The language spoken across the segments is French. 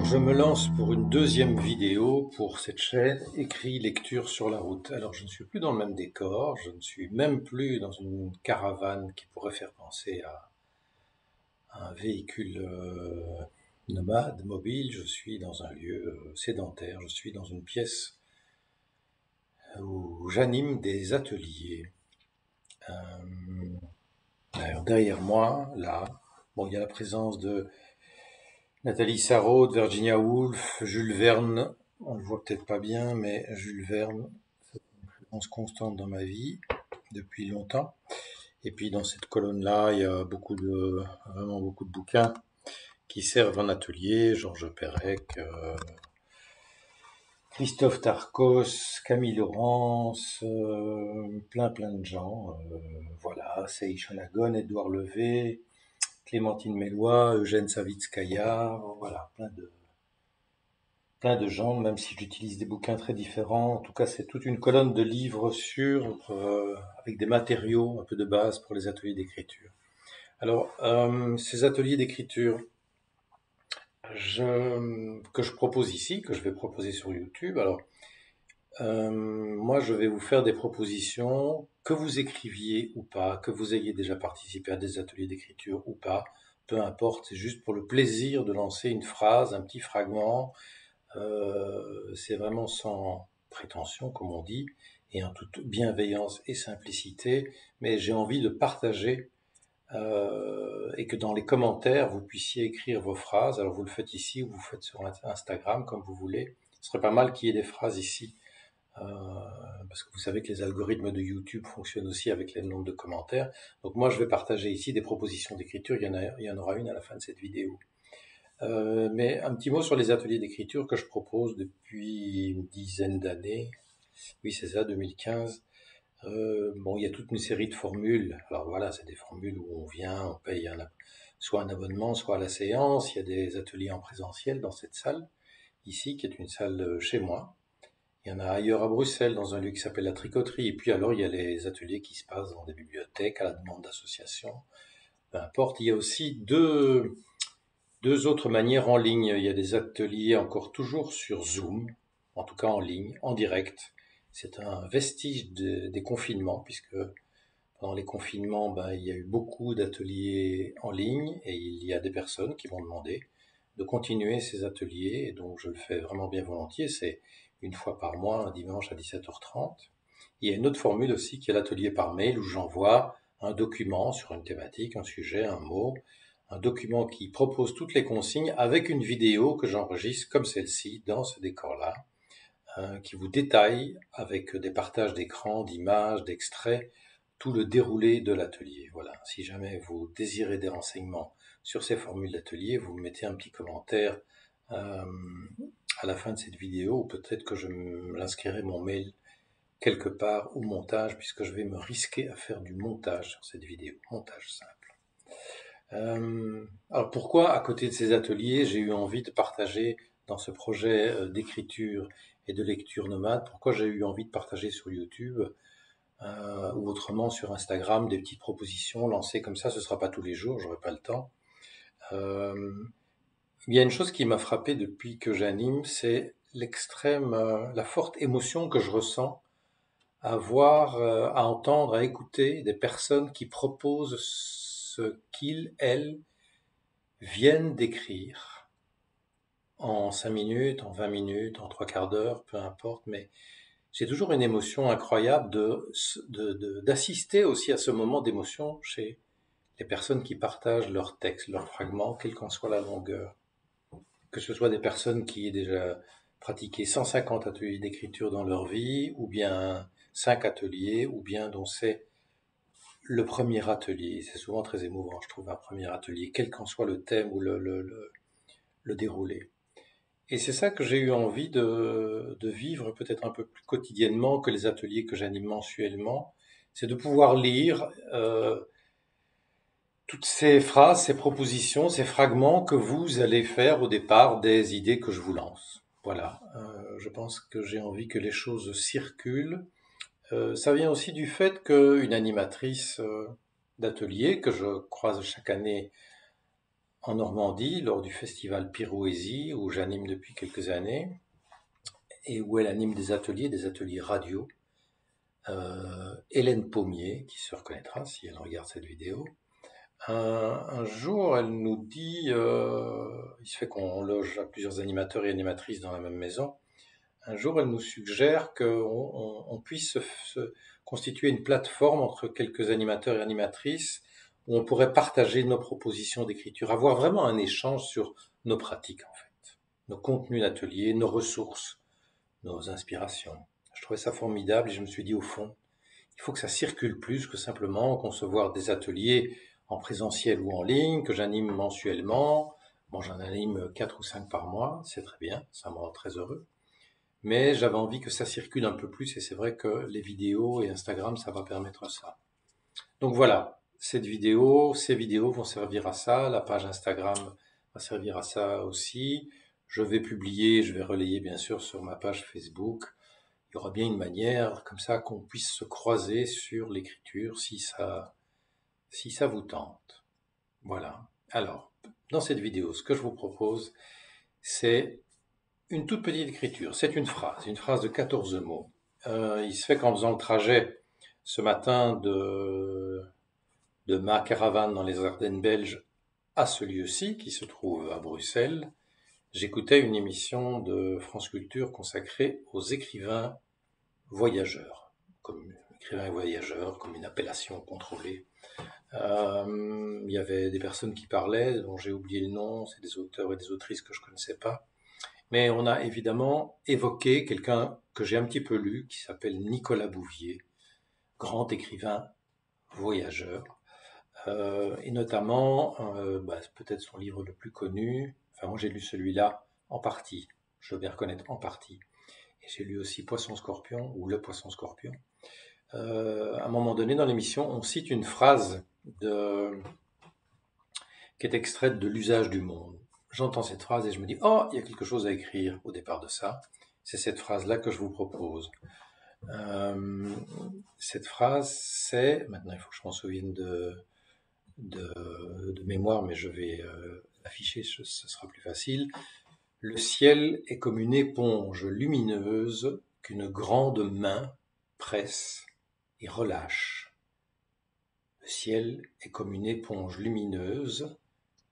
Alors, je me lance pour une deuxième vidéo pour cette chaîne, écrit lecture sur la route. Alors, je ne suis plus dans le même décor, je ne suis même plus dans une caravane qui pourrait faire penser à un véhicule nomade, mobile. Je suis dans un lieu sédentaire, je suis dans une pièce où j'anime des ateliers. Alors, derrière moi, là, bon, il y a la présence de Nathalie Sarraud, Virginia Woolf, Jules Verne. On le voit peut-être pas bien, mais Jules Verne, c'est une présence constante dans ma vie depuis longtemps. Et puis dans cette colonne-là, il y a vraiment beaucoup de bouquins qui servent en atelier. Georges Perec, Christophe Tarkos, Camille Laurence, plein de gens. Voilà, Sei Shanagon, Édouard Levé, Clémentine Mélois, Eugène Savitskaya, voilà, plein de gens, même si j'utilise des bouquins très différents. En tout cas, c'est toute une colonne de livres avec des matériaux un peu de base pour les ateliers d'écriture. Alors, ces ateliers d'écriture que je propose ici, que je vais proposer sur YouTube, alors, moi, je vais vous faire des propositions, que vous écriviez ou pas, que vous ayez déjà participé à des ateliers d'écriture ou pas, peu importe, c'est juste pour le plaisir de lancer une phrase, un petit fragment. C'est vraiment sans prétention, comme on dit, et en toute bienveillance et simplicité, mais j'ai envie de partager et que dans les commentaires, vous puissiez écrire vos phrases. Alors vous le faites ici ou vous le faites sur Instagram, comme vous voulez. Ce serait pas mal qu'il y ait des phrases ici, parce que vous savez que les algorithmes de YouTube fonctionnent aussi avec les nombres de commentaires. Donc moi, je vais partager ici des propositions d'écriture. Il y en aura une à la fin de cette vidéo. Mais un petit mot sur les ateliers d'écriture que je propose depuis une dizaine d'années. Oui, c'est ça, 2015. Bon, il y a toute une série de formules. Alors voilà, c'est des formules où on vient, on paye soit un abonnement, soit à la séance. Il y a des ateliers en présentiel dans cette salle, ici, qui est une salle chez moi. Il y en a ailleurs à Bruxelles, dans un lieu qui s'appelle la Tricoterie. Et puis alors, il y a les ateliers qui se passent dans des bibliothèques, à la demande d'associations. Peu importe. Il y a aussi deux autres manières en ligne. Il y a des ateliers encore toujours sur Zoom, en tout cas en ligne, en direct. C'est un vestige des confinements, puisque pendant les confinements, il y a eu beaucoup d'ateliers en ligne et il y a des personnes qui m'ont demandé de continuer ces ateliers. Et donc je le fais vraiment bien volontiers. C'est une fois par mois, un dimanche à 17h30. Il y a une autre formule aussi qui est l'atelier par mail où j'envoie un document sur une thématique, un sujet, un mot, un document qui propose toutes les consignes avec une vidéo que j'enregistre comme celle-ci dans ce décor-là, qui vous détaille avec des partages d'écran, d'images, d'extraits, tout le déroulé de l'atelier. Voilà. Si jamais vous désirez des renseignements sur ces formules d'atelier, vous me mettez un petit commentaire à la fin de cette vidéo, ou peut-être que je l'inscrirai mon mail quelque part, ou montage, puisque je vais me risquer à faire du montage sur cette vidéo, montage simple. Alors pourquoi, à côté de ces ateliers, j'ai eu envie de partager dans ce projet d'écriture et de lecture nomade, pourquoi j'ai eu envie de partager sur YouTube ou autrement sur Instagram des petites propositions lancées comme ça, ce sera pas tous les jours, j'aurai pas le temps. Il y a une chose qui m'a frappé depuis que j'anime, c'est la forte émotion que je ressens à voir, à entendre, à écouter des personnes qui proposent ce qu'ils, elles, viennent d'écrire en 5 minutes, en 20 minutes, en 3/4 d'heure, peu importe, mais j'ai toujours une émotion incroyable d'assister aussi à ce moment d'émotion chez les personnes qui partagent leurs textes, leurs fragments, quelle qu'en soit la longueur. Que ce soit des personnes qui aient déjà pratiqué 150 ateliers d'écriture dans leur vie, ou bien 5 ateliers, ou bien dont c'est le premier atelier. C'est souvent très émouvant, je trouve, un premier atelier, quel qu'en soit le thème ou le déroulé. Et c'est ça que j'ai eu envie de vivre peut-être un peu plus quotidiennement que les ateliers que j'anime mensuellement. C'est de pouvoir lire toutes ces phrases, ces propositions, ces fragments que vous allez faire au départ des idées que je vous lance. Voilà, je pense que j'ai envie que les choses circulent. Ça vient aussi du fait qu'une animatrice d'atelier que je croise chaque année en Normandie lors du festival Pirouésie où j'anime depuis quelques années et où elle anime des ateliers radio. Hélène Pommier, qui se reconnaîtra si elle regarde cette vidéo, un jour elle nous dit, il se fait qu'on loge à plusieurs animateurs et animatrices dans la même maison, un jour elle nous suggère qu'on puisse se constituer une plateforme entre quelques animateurs et animatrices où on pourrait partager nos propositions d'écriture, avoir vraiment un échange sur nos pratiques en fait, nos contenus d'atelier, nos ressources, nos inspirations. Je trouvais ça formidable et je me suis dit au fond, il faut que ça circule plus que simplement concevoir des ateliers en présentiel ou en ligne que j'anime mensuellement. Bon, j'en anime 4 ou 5 par mois, c'est très bien, ça me rend très heureux. Mais j'avais envie que ça circule un peu plus et c'est vrai que les vidéos et Instagram, ça va permettre ça. Donc voilà, ces vidéos vont servir à ça, la page Instagram va servir à ça aussi. Je vais publier, je vais relayer bien sûr sur ma page Facebook. Il y aura bien une manière comme ça qu'on puisse se croiser sur l'écriture si ça vous tente. Voilà. Alors, dans cette vidéo, ce que je vous propose, c'est une toute petite écriture. C'est une phrase de 14 mots. Il se fait qu'en faisant le trajet ce matin de ma caravane dans les Ardennes belges à ce lieu-ci, qui se trouve à Bruxelles, j'écoutais une émission de France Culture consacrée aux écrivains voyageurs, comme écrivain et voyageur, comme une appellation contrôlée. Il y avait des personnes qui parlaient, dont j'ai oublié le nom, c'est des auteurs et des autrices que je ne connaissais pas. Mais on a évidemment évoqué quelqu'un que j'ai un petit peu lu, qui s'appelle Nicolas Bouvier, grand écrivain voyageur, et notamment, peut-être son livre le plus connu, enfin moi j'ai lu celui-là en partie, je dois bien reconnaître en partie, et j'ai lu aussi Poisson-Scorpion, ou Le Poisson-Scorpion. À un moment donné dans l'émission, on cite une phrase qui est extraite de L'usage du monde. J'entends cette phrase et je me dis, oh, il y a quelque chose à écrire au départ de ça. C'est cette phrase-là que je vous propose. Cette phrase, c'est, maintenant il faut que je m'en souvienne de mémoire, mais je vais l'afficher, ce sera plus facile. Le ciel est comme une éponge lumineuse qu'une grande main presse et relâche. Le ciel est comme une éponge lumineuse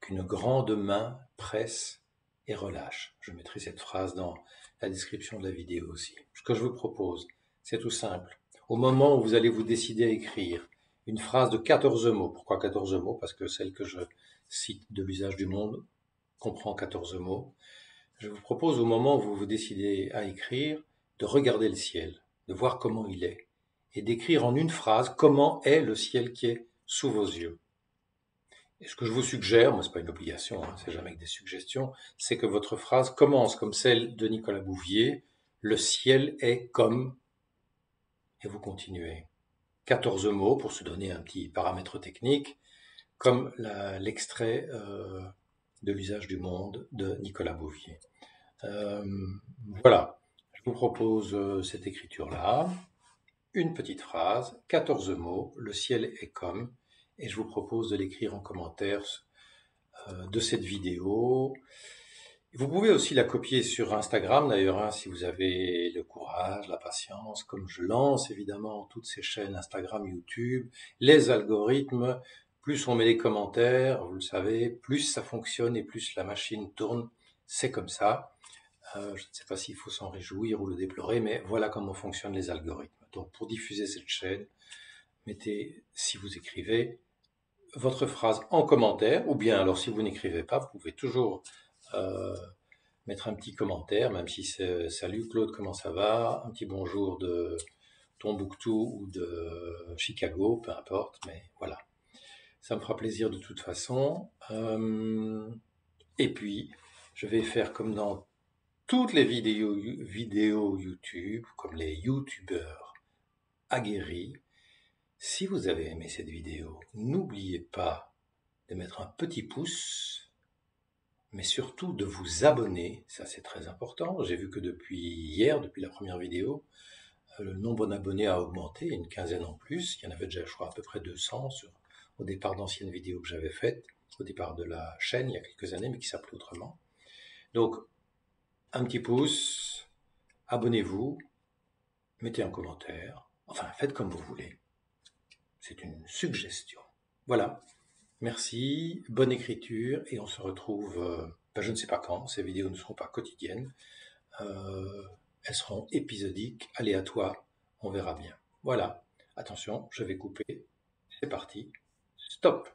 qu'une grande main presse et relâche. Je mettrai cette phrase dans la description de la vidéo aussi. Ce que je vous propose, c'est tout simple. Au moment où vous allez vous décider à écrire une phrase de 14 mots, pourquoi 14 mots? Parce que celle que je cite de L'usage du monde comprend 14 mots. Je vous propose au moment où vous vous décidez à écrire, de regarder le ciel, de voir comment il est, et d'écrire en une phrase comment est le ciel qui est sous vos yeux. Et ce que je vous suggère, moi c'est pas une obligation, hein, c'est jamais que des suggestions, c'est que votre phrase commence comme celle de Nicolas Bouvier, le ciel est comme, et vous continuez. 14 mots pour se donner un petit paramètre technique, comme l'extrait de L'usage du monde de Nicolas Bouvier. Voilà, je vous propose cette écriture-là, une petite phrase, 14 mots, le ciel est comme, et je vous propose de l'écrire en commentaire de cette vidéo. Vous pouvez aussi la copier sur Instagram d'ailleurs, hein, si vous avez le courage, la patience, comme je lance évidemment toutes ces chaînes Instagram, YouTube, les algorithmes, plus on met les commentaires, vous le savez, plus ça fonctionne et plus la machine tourne, c'est comme ça. Je ne sais pas s'il faut s'en réjouir ou le déplorer, mais voilà comment fonctionnent les algorithmes. Donc pour diffuser cette chaîne, mettez, si vous écrivez, votre phrase en commentaire, ou bien alors si vous n'écrivez pas, vous pouvez toujours mettre un petit commentaire, même si c'est salut Claude, comment ça va, un petit bonjour de Tombouctou ou de Chicago, peu importe, mais voilà. Ça me fera plaisir de toute façon. Et puis, je vais faire comme dans toutes les vidéos YouTube, comme les YouTubeurs aguerris. Si vous avez aimé cette vidéo, n'oubliez pas de mettre un petit pouce, mais surtout de vous abonner, ça c'est très important. J'ai vu que depuis hier, depuis la première vidéo, le nombre d'abonnés a augmenté, une quinzaine en plus. Il y en avait déjà, je crois, à peu près 200 au départ d'anciennes vidéos que j'avais faites. au départ de la chaîne, il y a quelques années, mais qui s'appelait autrement. Donc, un petit pouce, abonnez-vous, mettez un commentaire, enfin, faites comme vous voulez. C'est une suggestion. Voilà. Merci, bonne écriture, et on se retrouve, je ne sais pas quand, ces vidéos ne seront pas quotidiennes, elles seront épisodiques, aléatoires, on verra bien. Voilà, attention, je vais couper, c'est parti, stop.